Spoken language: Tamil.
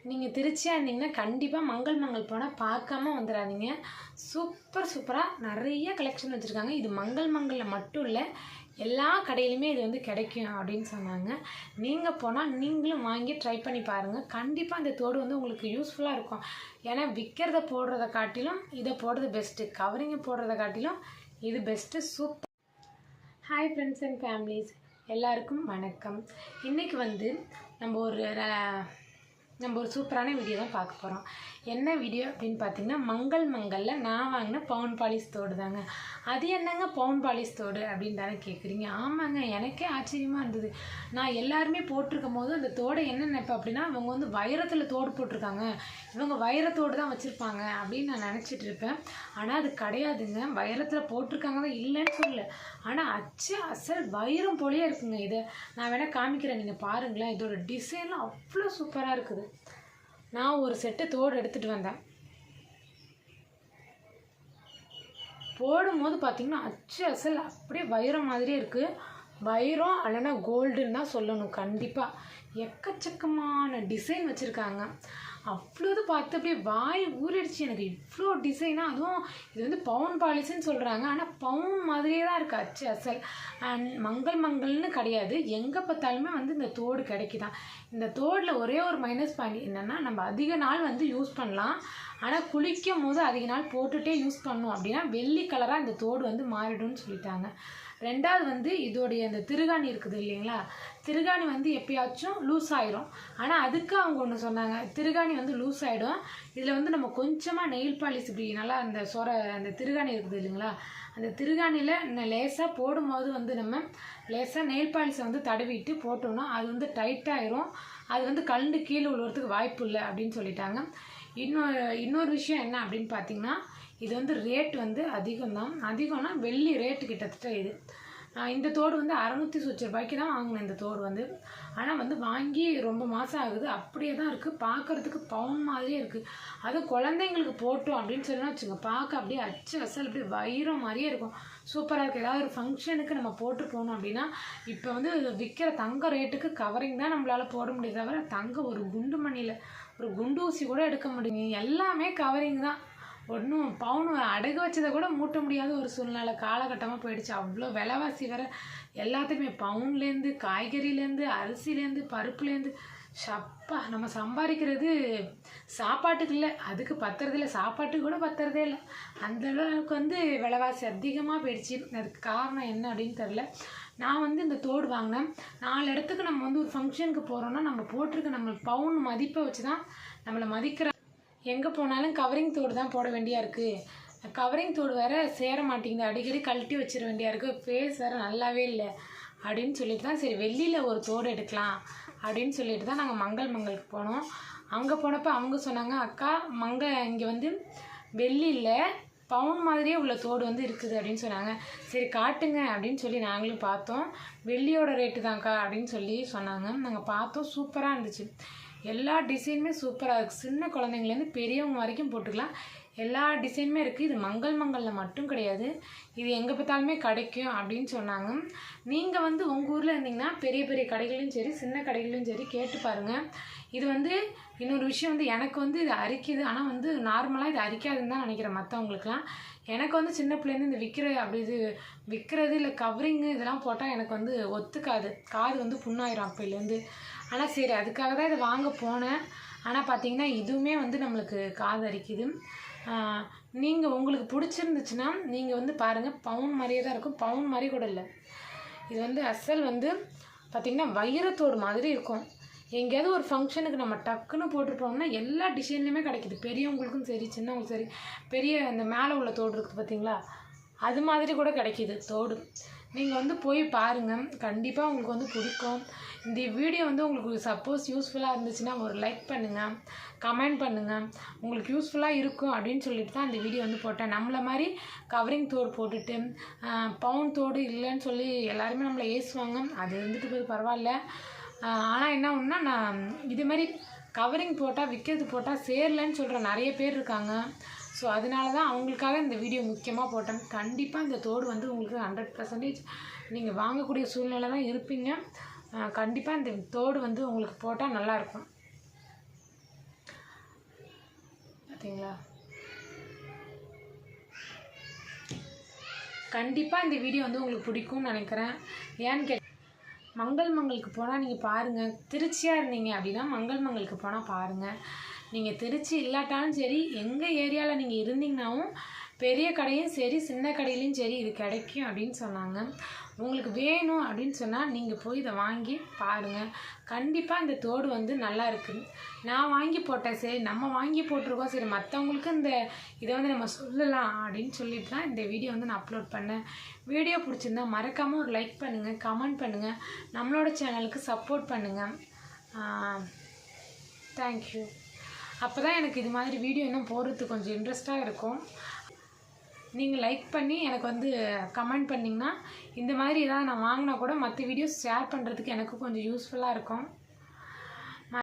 நீங்கள் திருச்சியாக இருந்தீங்கன்னா கண்டிப்பாக மங்கள் போனால் பார்க்காம வந்துடாதீங்க. சூப்பராக நிறைய கலெக்ஷன் வச்சுருக்காங்க. இது மங்களில் மட்டும் இல்லை, எல்லா கடையிலுமே இது வந்து கிடைக்கும் அப்படின்னு சொன்னாங்க. நீங்கள் போனால் நீங்களும் வாங்கி ட்ரை பண்ணி பாருங்கள். கண்டிப்பாக இந்த தோடு வந்து உங்களுக்கு யூஸ்ஃபுல்லாக இருக்கும். ஏன்னா விற்கிறத போடுறத காட்டிலும் இதை போடுறது பெஸ்ட்டு, கவரிங்கை போடுறத காட்டிலும் இது best. Super. Hi friends and families, எல்லாருக்கும் வணக்கம். இன்றைக்கி வந்து நம்ம ஒரு சூப்பரான வீடியோ தான் பார்க்க போகிறோம். என்ன வீடியோ அப்படின்னு பார்த்தீங்கன்னா, மங்களில் நான் வாங்கின பவுன் பாலிஷ் தோடு தாங்க. அது என்னங்க பவுன் பாலிஷ் தோடு அப்படின்னு தானே கேட்குறீங்க. ஆமாங்க, எனக்கே ஆச்சரியமாக இருந்தது. நான் எல்லாருமே போட்டிருக்கும் போது அந்த தோடை என்ன நினைப்பேன் அப்படின்னா, இவங்க வந்து வைரத்தில் தோடு போட்டிருக்காங்க, இவங்க வைரத்தோடு தான் வச்சுருப்பாங்க அப்படின்னு நான் நினச்சிட்டு இருப்பேன். ஆனால் அது கிடையாதுங்க. வைரத்தில் போட்டிருக்காங்க தான், இல்லைன்னு சொல்லலை. ஆனால் அசல் வைரம் போலேயே இருக்குங்க. இதை நான் வேணால் காமிக்கிறேன், நீங்கள் பாருங்களேன். இதோட டிசைன்லாம் அவ்வளோ சூப்பராக இருக்குது. நான் ஒரு செட்டு தோடு எடுத்துகிட்டு வந்தேன். போடும்போது பார்த்திங்கன்னா அசல் அப்படியே வைரம் மாதிரியே இருக்குது. வைரம் இல்லைன்னா கோல்டுன்னு தான் சொல்லணும். கண்டிப்பாக எக்கச்சக்கமான டிசைன் வச்சுருக்காங்க. அவ்வளோது பார்த்து அப்படியே வாய் ஊறிடுச்சு எனக்கு. இவ்வளோ டிசைனாக, அதுவும் இது வந்து பவுன் பாலிஷ்ன்னு சொல்கிறாங்க, ஆனால் பவுன் மாதிரியே தான் இருக்குது அசல். அண்ட் மங்கள்னு கிடையாது, எங்கே பார்த்தாலுமே வந்து இந்த தோடு கிடைக்குதான். இந்த தோடில் ஒரே ஒரு மைனஸ் பாயிண்ட் என்னென்னா, நம்ம அதிக நாள் வந்து யூஸ் பண்ணலாம், ஆனால் குளிக்கும் போது அதிக நாள் போட்டுகிட்டே யூஸ் பண்ணோம் அப்படின்னா வெள்ளி கலராக இந்த தோடு வந்து மாறிடும்னு சொல்லிட்டாங்க. ரெண்டாவது வந்து இதோடைய அந்த திருகாணி இருக்குது இல்லைங்களா, திருகாணி வந்து எப்பயாச்சும் லூஸ் ஆகிடும். ஆனால் அதுக்கு அவங்க ஒன்று சொன்னாங்க, திருகாணி வந்து லூஸ் ஆகிடும், இதில் வந்து நம்ம கொஞ்சமாக நெயில் பாலிஷ் இப்படி நல்லா அந்த திருகாணி இருக்குது இல்லைங்களா, அந்த திருகாணியில் லேசாக போடும்போது வந்து நம்ம லேசாக நெயில் பாலிஷை வந்து தடவிட்டு போட்டோம்னா அது வந்து டைட்டாகிடும், அது வந்து கலந்து கீழே விழுறதுக்கு வாய்ப்பு இல்லை அப்படின்னு சொல்லிட்டாங்க. இன்னொரு விஷயம் என்ன அப்படின்னு பார்த்தீங்கன்னா, இது வந்து ரேட் வந்து அதிகம்னா வெள்ளி ரேட்டு கிட்டத்தட்ட. இது இந்த தோடு வந்து 600 ரூபாய்க்கு தான் வாங்கினேன் இந்த தோடு வந்து. ஆனால் வந்து வாங்கி ரொம்ப மாதம் ஆகுது, அப்படியே தான் இருக்குது. பார்க்குறதுக்கு பவுன் மாதிரியே இருக்குது. அதுவும் குழந்தைங்களுக்கு போட்டோம் அப்படின்னு சொல்லி வச்சுங்க, பார்க்க அப்படியே அசல் அப்படியே வைரம் மாதிரியே இருக்கும். சூப்பராக இருக்குது. ஏதாவது ஒரு ஃபங்க்ஷனுக்கு நம்ம போட்டு போகணும் அப்படின்னா, இப்போ வந்து விற்கிற தங்க ரேட்டுக்கு கவரிங் தான் நம்மளால் போட முடியும் தவிர தங்க ஒரு குண்டு மணியில் ஒரு குண்டு ஊசி கூட எடுக்க முடியுங்க. எல்லாமே கவரிங் தான். ஒன்றும் பவுன் அடகு வச்சதை கூட மூட்ட முடியாத ஒரு சூழ்நிலை காலகட்டமாக போயிடுச்சு. அவ்வளோ விலைவாசி வேறு எல்லாத்துக்குமே, பவுன்லேருந்து காய்கறிலேருந்து அரிசிலேருந்து பருப்புலேருந்து. ஷப்பா, நம்ம சம்பாதிக்கிறது சாப்பாட்டுக்கு இல்லை, அதுக்கு பத்துறதில்லை, சாப்பாட்டுக்கு கூட பத்துறதே இல்லை. அந்த அளவுக்கு வந்து விலைவாசி அதிகமாக போயிடுச்சு. அதுக்கு காரணம் என்ன அப்படின்னு தெரில. நான் வந்து இந்த தோடு வாங்கினேன். 4 இடத்துக்கு நம்ம வந்து ஒரு ஃபங்க்ஷனுக்கு போகிறோன்னா நம்ம போட்டிருக்க நம்ம பவுன் மதிப்பை வச்சு தான் நம்மளை மதிக்கிற. எங்கே போனாலும் கவரிங் தோடு தான் போட வேண்டியா இருக்குது. கவரிங் தோடு வேறு சேர மாட்டேங்குது, அடிக்கடி கழட்டி வச்சிட வேண்டியா இருக்குது. ஃபேஸ் வேறு நல்லாவே இல்லை அப்படின்னு சொல்லிட்டு தான் சரி வெள்ளியில் ஒரு தோடு எடுக்கலாம் அப்படின்னு சொல்லிட்டு தான் நாங்கள் மங்களுக்கு போனோம். அங்கே போனப்போ அவங்க சொன்னாங்க, அக்கா இங்கே வந்து வெள்ளி இல்லை, பவுன் மாதிரியே உள்ள தோடு வந்து இருக்குது அப்படின்னு சொன்னாங்க. சரி காட்டுங்க அப்படின்னு சொல்லி நாங்களும் பார்த்தோம். வெள்ளியோட ரேட்டு தான்க்கா அப்படின்னு சொல்லி சொன்னாங்க. நாங்கள் பார்த்தோம், சூப்பராக இருந்துச்சு. எல்லா டிசைனுமே சூப்பராக இருக்குது. சின்ன குழந்தைங்கலேருந்து பெரியவங்க வரைக்கும் போட்டுக்கலாம். எல்லா டிசைனுமே இருக்குது. இது மங்களில் மட்டும் கிடையாது, இது எங்கே பார்த்தாலுமே கிடைக்கும் அப்படின்னு சொன்னாங்க. நீங்கள் வந்து உங்கள் ஊரில் இருந்தீங்கன்னா பெரிய பெரிய கடைகளையும் சரி சின்ன கடைகளையும் சரி கேட்டு பாருங்கள். இது வந்து இன்னொரு விஷயம் வந்து எனக்கு வந்து இது அரிக்குது, ஆனால் வந்து நார்மலாக இது அரிக்காதுன்னு தான் நினைக்கிறேன் மற்றவங்களுக்குலாம். எனக்கு வந்து சின்ன பிள்ளைலேருந்து இது விற்கிறது இல்லை கவரிங்கு இதெல்லாம் போட்டால் எனக்கு வந்து ஒத்துக்காது, காது வந்து புண்ணாயிரும் அப்போலேருந்து. ஆனால் சரி அதுக்காக தான் இதை வாங்க போனேன். ஆனால் பார்த்தீங்கன்னா இதுவுமே வந்து நம்மளுக்கு காது அரிக்குது. நீங்கள் உங்களுக்கு பிடிச்சிருந்துச்சுன்னா நீங்கள் வந்து பாருங்கள், பவுன் மாதிரியே தான் இருக்கும், பவுன் மாதிரி கூட இல்லை. இது வந்து அசல் வந்து பார்த்திங்கன்னா வைரத்தோடு மாதிரி இருக்கும். எங்கேயாவது ஒரு ஃபங்க்ஷனுக்கு நம்ம டக்குன்னு போட்டுருப்போம்னா எல்லா டிசைன்லையுமே கிடைக்கிது. பெரியவங்களுக்கும் சரி சின்னவங்களுக்கும் சரி. பெரிய அந்த மேலே உள்ள தோடு இருக்குது பார்த்திங்களா, அது மாதிரி கூட கிடைக்கிது தோடு. நீங்கள் வந்து போய் பாருங்கள், கண்டிப்பாக உங்களுக்கு வந்து பிடிக்கும். இந்த வீடியோ வந்து உங்களுக்கு சப்போஸ் யூஸ்ஃபுல்லாக இருந்துச்சுன்னா ஒரு லைக் பண்ணுங்கள், கமெண்ட் பண்ணுங்கள். உங்களுக்கு யூஸ்ஃபுல்லாக இருக்கும் அப்படின்னு சொல்லிட்டு தான் இந்த வீடியோ வந்து போட்டேன். நம்மளை மாதிரி கவரிங் தோடு போட்டுட்டு பவுன் தோடு இல்லைன்னு சொல்லி எல்லாருமே நம்மளை ஏசுவாங்க. அது இருந்துட்டு போய் பரவாயில்ல. ஆனால் என்ன ஒன்றுனா, நான் இதுமாரி கவரிங் போட்டால் விற்கிறது போட்டால் சேரலன்னு சொல்கிற நிறைய பேர் இருக்காங்க. ஸோ அதனால தான் அவங்களுக்காக இந்த வீடியோ முக்கியமாக போட்டேன். கண்டிப்பாக இந்த தோடு வந்து உங்களுக்கு 100% நீங்கள் வாங்கக்கூடிய சூழ்நிலை தான் இருப்பீங்க. கண்டிப்பாக இந்த தோடு வந்து உங்களுக்கு போட்டால் நல்லாயிருக்கும். பார்த்தீங்களா? கண்டிப்பாக இந்த வீடியோ வந்து உங்களுக்கு பிடிக்கும்னு நினைக்கிறேன். ஏன்னு மங்களுக்கு போனால் நீங்கள் பாருங்கள். திருச்சியாக இருந்தீங்க அப்படின்னா மங்களுக்கு போனால் பாருங்கள். நீங்கள் திருச்சி இல்லாட்டாலும் சரி, எங்கள் ஏரியாவில் நீங்கள் இருந்தீங்கன்னாவும் பெரிய கடையும் சரி சின்ன கடையிலையும் சரி இது கிடைக்கும் அப்படின்னு சொன்னாங்க. உங்களுக்கு வேணும் அப்படின்னு சொன்னால் நீங்கள் போய் இதை வாங்கி பாருங்கள். கண்டிப்பாக இந்த தோடு வந்து நல்லா இருக்குது. நான் வாங்கி போட்டேன், சரி நம்ம வாங்கி போட்டிருக்கோம், சரி மற்றவங்களுக்கு இதை வந்து நம்ம சொல்லலாம் அப்படின்னு சொல்லிட்டு தான் இந்த வீடியோ வந்து நான் அப்லோட் பண்ணேன். வீடியோ பிடிச்சிருந்தா மறக்காமல் ஒரு லைக் பண்ணுங்கள், கமெண்ட் பண்ணுங்கள், நம்மளோட சேனலுக்கு சப்போர்ட் பண்ணுங்கள். தேங்க்யூ. அப்போ தான் எனக்கு இது மாதிரி வீடியோ இன்னும் போடுறதுக்கு கொஞ்சம் இன்ட்ரெஸ்ட்டாக இருக்கும். நீங்கள் லைக் பண்ணி எனக்கு வந்து கமெண்ட் பண்ணிங்கன்னா இந்த மாதிரி ஏதாவது நான் வாங்கினா கூட மற்ற வீடியோஸ் ஷேர் பண்ணுறதுக்கு எனக்கு கொஞ்சம் யூஸ்ஃபுல்லாக இருக்கும்.